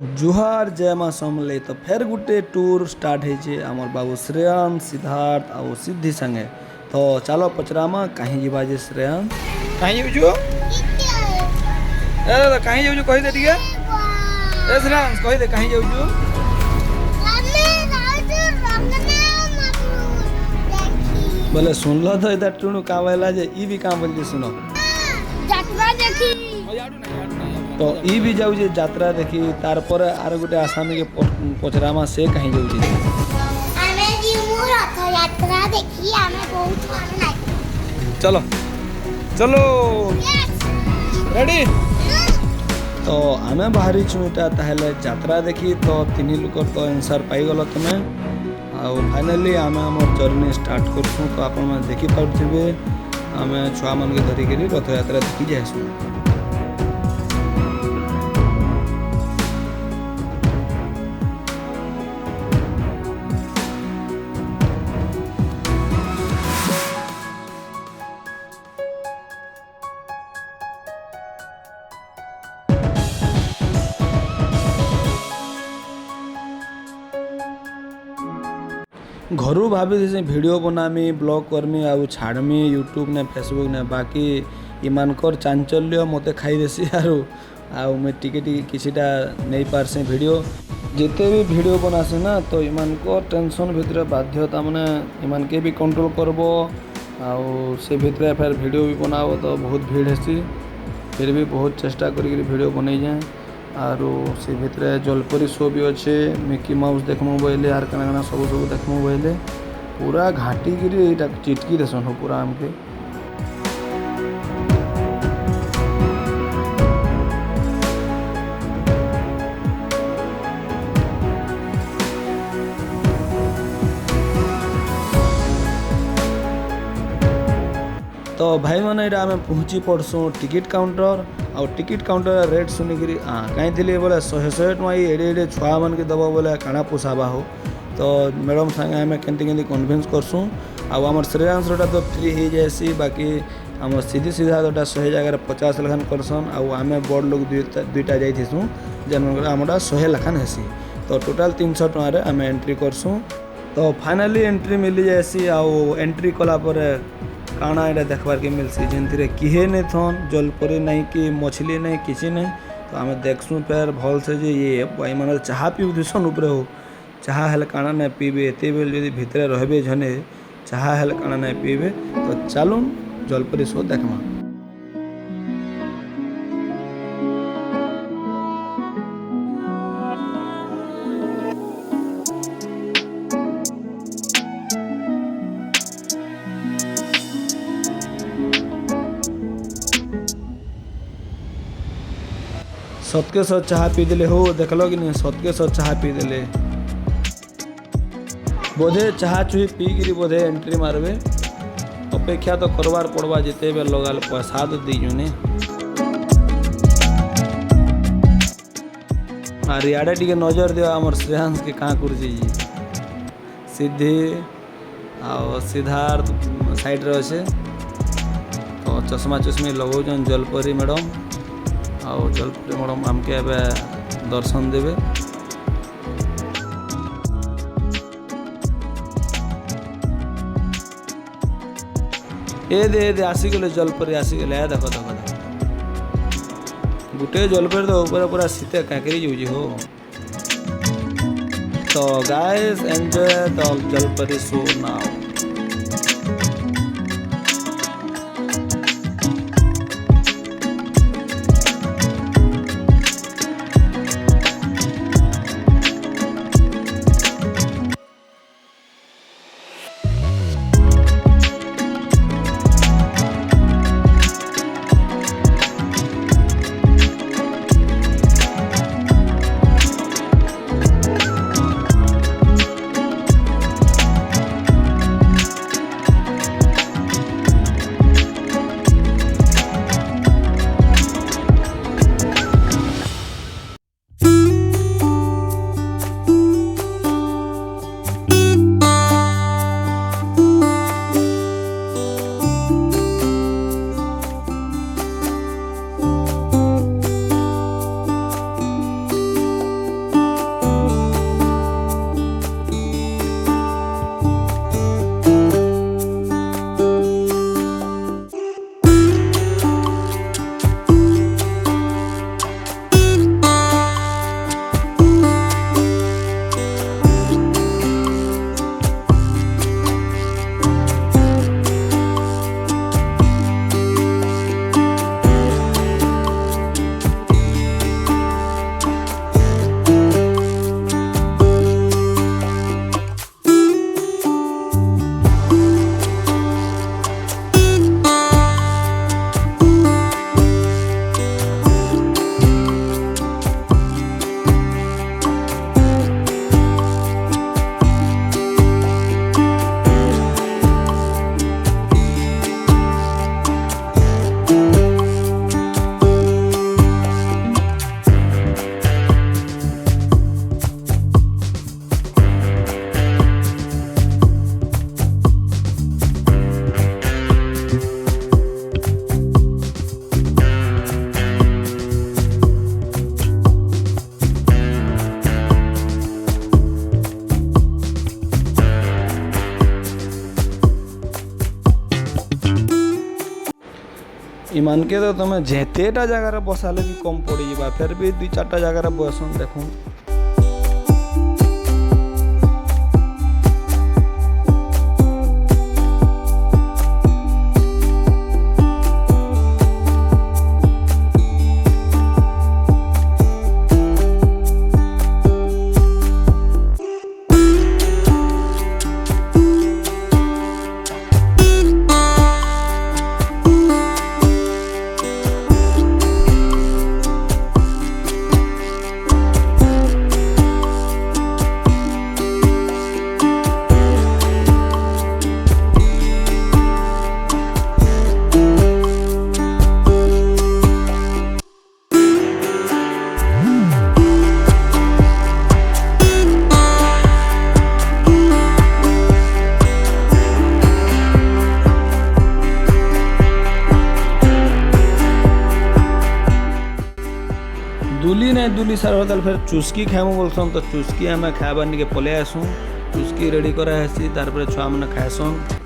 जुहार जय माँ समले तो फेर गुटे टूर स्टार्ट है आमर बाबू श्रेयांश सिद्धार्थ और सिद्धि संगे तो चलो पचरामा कहीं जीवा जे श्रेयांश कहीं जाऊँ कहीं जाऊँ कही दे टिके श्रेयांश कही दे कहीं जाऊँ बोले सुन लो तो इधर टूणु का बोला जे ई भी काम बोल सुनो तो ई भी जाऊ जे यात्रा देखी तार पर आर गुटे आसामी के पचरामा से कहीं जाऊ जे आमे जीमु रथ यात्रा देखी आमे बहुत मन लागे चलो चलो रेडी तो आमे बाहरी छुटा ताहले यात्रा देखी तो तीन लोक तो आंसर पाई गलो तमे आ फाइनली आमे हमर जर्नी स्टार्ट करछू तो आपन मन देखि पाउथिबे आमे छुआ मन के धरि के रथ यात्रा देखि जायसु। घरू भाभी वीडियो बनामी ब्लॉग करमी आउ छाड़मी यूट्यूब ने फेसबुक ने बाकी इमानकर चांचल्य मते खाई देसी आउ मैं टिके किसीटा नहीं पारसे वीडियो जिते भी वीडियो बनासी ना तो इमानकर टेंशन भितर बाध्यता माने इमान के भी कंट्रोल करबो आउ से भितर फिर वीडियो भी बनाबो तो बहुत भीड़ हेसी फिर भी बहुत चेष्टा करी वीडियो बनै जाए आरो से भितर जलपरी शो भी अच्छे मिकी माउस देखमु बोले आर कना कना सब सब देखमु बोले पूरा घाटी गिरी एटा चिटकी देसन हो पूरा हमके तो भाई मैंने यहाँ आम पहुँची पड़सुँ टिकेट काउंटर और टिकेट काउंटर रेट शुणिकी कहीं थी बोले 100 टଙ୍କା एडे एडे छुआ मन के दब बोले काଣା पोसाबा हो तो मैडम संगे आम के कन्भिन्स करसूँ आम श्रेयांशटा तो फ्री हो जाएसी बाकी आम सीधी सीधा जोटा 100 जगह 50 लखान करसन आम बड़ लोग दुईटा जाइसुँ जेन आमटा 100 लखान हेसी तो टोटाल 300 टଙ୍କା आम एंट्री करसूँ तो फाइनाली एंट्री मिली जाएसी आउ एंट्री कलापर काଣା एटा देखबार के मिलसी जेनथिरे किहे नहीं थन जलपरी नहीं कि मछली नहीं किसी नहीं तो आम देखसूँ फिर भल से जे ये भाई मान चाह पीउसन उपरे हो चाह हेल्ले काଣା नहीं पीबे एत बेल जदि भितर रहे झने चाह हेल्ले काଣା नहीं पीबे तो चलून जलपरी शो देखमा। सतके सत चाह पी देले हो देखलो कि नहीं सतके सत चाह पी देले बोधे चाह चुही पीकि बोधे एंट्री मारबे अपेक्षा तो करवार पड़वा जिते बेर लगाल पैसा तो दीजुने आर इे टी नजर दिया आमर श्रेयांश के कहाँ कर सिद्धि आ सिद्धार्थ साइड रे अच्छे तो चश्मा चश्मी लगाऊन जलपरी मैडम आउ जलपरी मैडम आमके एवं दर्शन देवे ए दे आसीगले जलपरी आसीगले देख देख गुटे जलपरी तो ऊपर पूरा शीते काकरी जाऊँगी हो तो गाइस एंजॉय द जलपरी शो नाउ। इमान के तो तुम जेतेटा जगार बसाले भी कम पड़ फिर भी 2-4टा जगार बसन देखूँ। दुली नहीं दुली सार होता फिर चुस्की खाएमु बोलसन तो चुस्की आम खाबार निके पलि आसू। चुस्की रेडी करासी तार छुआ मैंने खाएसन।